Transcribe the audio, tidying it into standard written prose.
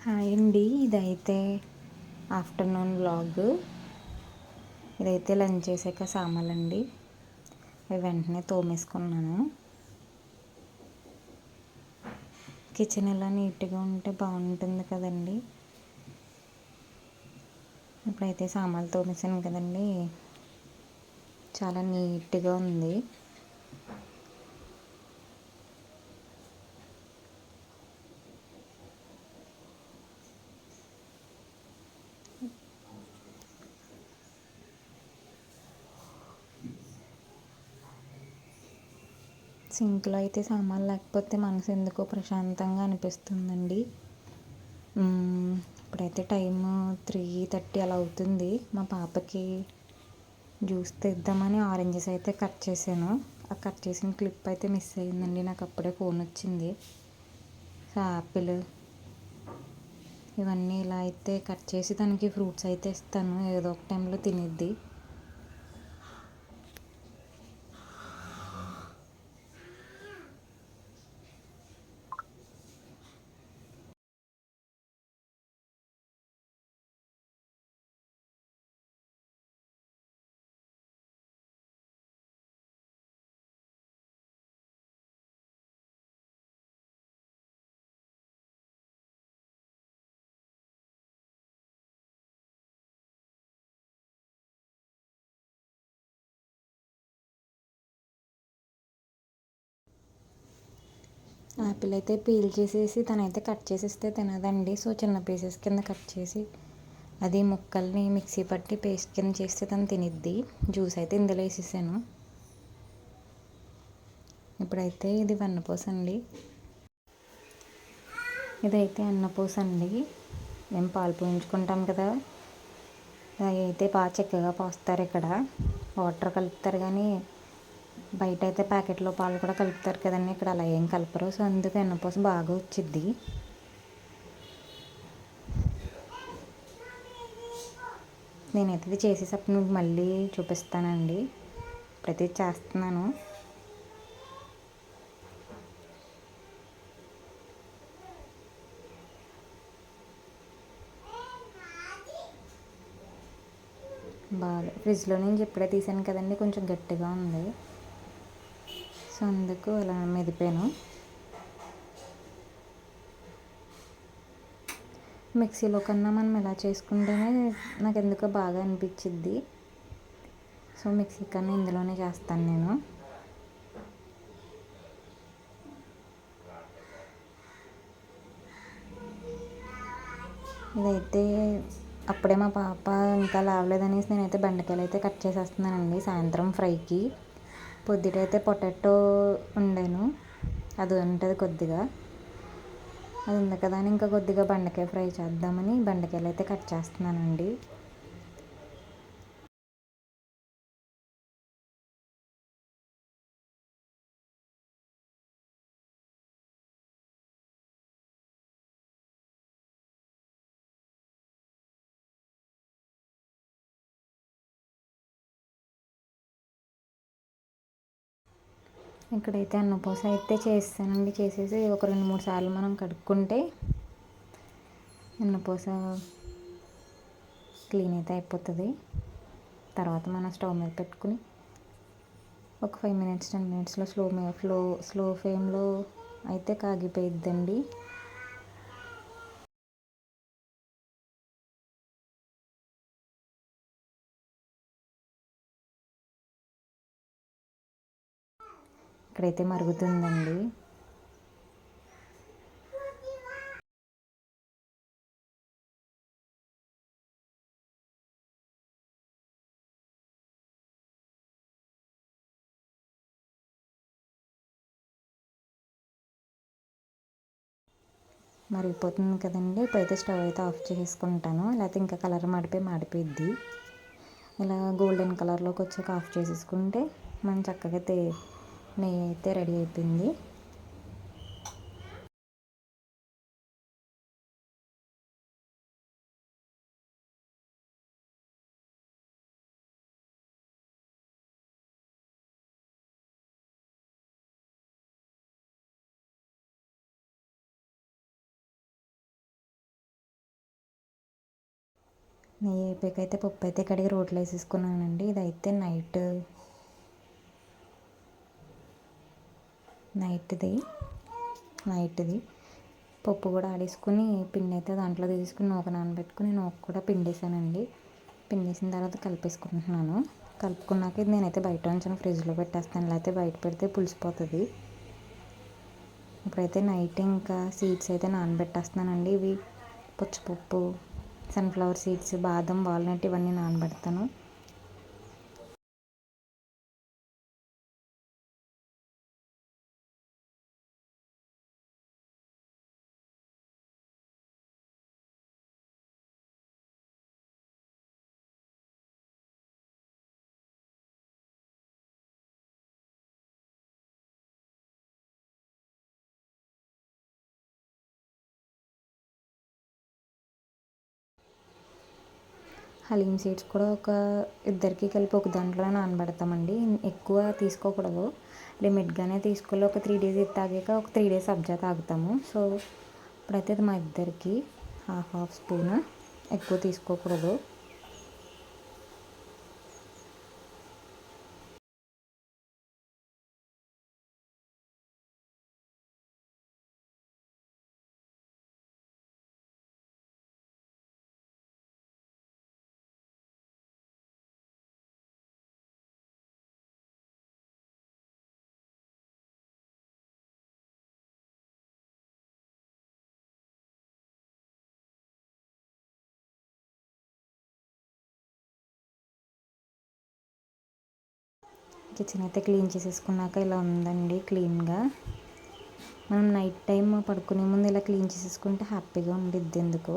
Hi అండి. ఇదైతే afternoon vlog. ఇదైతే లంచ్ చేసాక సామాన్లండి. అవి వెంటనే తోమేసుకున్నాను. కిచెన్ ఇలా నీట్గా ఉంటే బాగుంటుంది కదండి. ఇప్పుడైతే సామాన్లు తోమేసాను కదండి, చాలా నీట్గా ఉంది. సింక్లో అయితే సామాన్లు లేకపోతే మనసు ఎందుకో ప్రశాంతంగా అనిపిస్తుందండి. ఇప్పుడైతే టైము 3:30 అలా అవుతుంది. మా పాపకి జ్యూస్ తెద్దామని ఆరెంజెస్ అయితే కట్ చేశాను. ఆ కట్ చేసిన క్లిప్ అయితే మిస్ అయ్యిందండి. నాకు అప్పుడే ఫోన్ వచ్చింది. సో యాపిల్ ఇవన్నీ ఇలా అయితే కట్ చేసి తనకి ఫ్రూట్స్ అయితే ఇస్తాను. ఏదో ఒక టైంలో తినిద్ది. యాపిల్ అయితే పీల్ చేసేసి తనైతే కట్ చేసిస్తే తినదండి. సో చిన్న పీసెస్ కింద కట్ చేసి అది ముక్కల్ని మిక్సీ పట్టి పేస్ట్ కింద చేస్తే తను తినిద్ది. జ్యూస్ అయితే ఇందులో వేసేసాను. ఇప్పుడైతే ఇది వెన్నపూస అండి. ఇదైతే అన్నపూస అండి. మేము పాలు పోయించుకుంటాం కదా, అవి అయితే బాగా చక్కగా పోస్తారు. ఇక్కడ వాటర్ కలుపుతారు, కానీ బయట అయితే ప్యాకెట్లో పాలు కూడా కలుపుతారు కదండి. ఇక్కడ అలా ఏం కలపరు. సో అందుకు వెన్నపూస బాగా వచ్చిద్ది. నేనైతే ఇది చేసేటప్పుడు మీకు మళ్ళీ చూపిస్తానండి. ప్రతి చేస్తున్నాను. బాగా ఫ్రిడ్జ్లో నుంచి ఇప్పుడే తీసాను కదండి, కొంచెం గట్టిగా ఉంది. సో అందుకు ఇలా మెదిపాను. మిక్సీలో కన్నా మనం ఇలా చేసుకుంటేనే నాకు ఎందుకో బాగా అనిపించిద్ది. సో మిక్సీ కన్నా ఇందులోనే చేస్తాను నేను. ఇదైతే అప్పుడే మా పాప ఇంకా లేవలేదనేసి నేనైతే బెండకాయలు అయితే కట్ చేసేస్తున్నానండి సాయంత్రం ఫ్రైకి. పొద్దుటైతే పొటాటో వండాను, అది ఉంటుంది కొద్దిగా. అది ఉంది కదా అని ఇంకా కొద్దిగా బెండకాయ ఫ్రై చేద్దామని బెండకాయలు అయితే కట్ చేస్తున్నానండి. ఇక్కడైతే అన్నపూస అయితే చేస్తానండి. చేసేసి ఒక 2-3 సార్లు మనం కడుక్కుంటే అన్నపూస క్లీన్ అయితే అయిపోతుంది. తర్వాత మనం స్టవ్ మీద పెట్టుకుని ఒక 5 మినిట్స్ 10 మినిట్స్లో స్లో ఫ్లేమ్లో అయితే కాగిపోయిద్దండి. ఇక్కడైతే మరుగుతుందండి. మరిగిపోతుంది కదండి. ఇప్పుడైతే స్టవ్ అయితే ఆఫ్ చేసుకుంటాను, లేకపోతే ఇంకా కలర్ మాడిపోయిద్ది. ఇలా గోల్డెన్ కలర్లోకి వచ్చాక ఆఫ్ చేసేసుకుంటే మనం చక్కగా నెయ్యి అయితే రెడీ అయిపోయింది. నెయ్యి అయిపోయాకైతే పప్పు అయితే కడిగి రోట్లో వేసేసుకున్నానండి. ఇదైతే నైట్ది పప్పు కూడా ఆడేసుకుని పిండి అయితే దాంట్లో తీసుకుని నూక నానబెట్టుకుని నూక కూడా పిండేసానండి. పిండేసిన తర్వాత కలిపేసుకుంటున్నాను. కలుపుకున్నాక ఇది నేనైతే బయట ఉంచాను, ఫ్రిడ్జ్లో పెట్టేస్తాను, లేకపోతే బయట పెడితే పులిసిపోతుంది. ఇప్పుడైతే నైట్ ఇంకా సీడ్స్ అయితే నానబెట్టేస్తున్నానండి. ఇవి పుచ్చపప్పు, సన్ఫ్లవర్ సీడ్స్, బాదం, వాల్నట్ ఇవన్నీ నానబెడతాను. హలీమ్ సీడ్స్ కూడా ఒక ఇద్దరికి కలిపి ఒక దాంట్లో నానబెడతామండి. ఎక్కువ తీసుకోకూడదు, లిమిట్గానే తీసుకోవాలి. ఒక 3 డేస్ ఇది తాగాక ఒక 3 డేస్ సబ్జా తాగుతాము. సో ఇప్పుడైతే ఇది మా ఇద్దరికి హాఫ్ స్పూన్, ఎక్కువ తీసుకోకూడదు. కిచెన్ అయితే క్లీన్ చేసేసుకున్నాక ఇలా ఉందండి క్లీన్గా. మనం నైట్ టైం పడుకునే ముందు ఇలా క్లీన్ చేసేసుకుంటే హ్యాపీగా ఉండిద్ది ఎందుకో.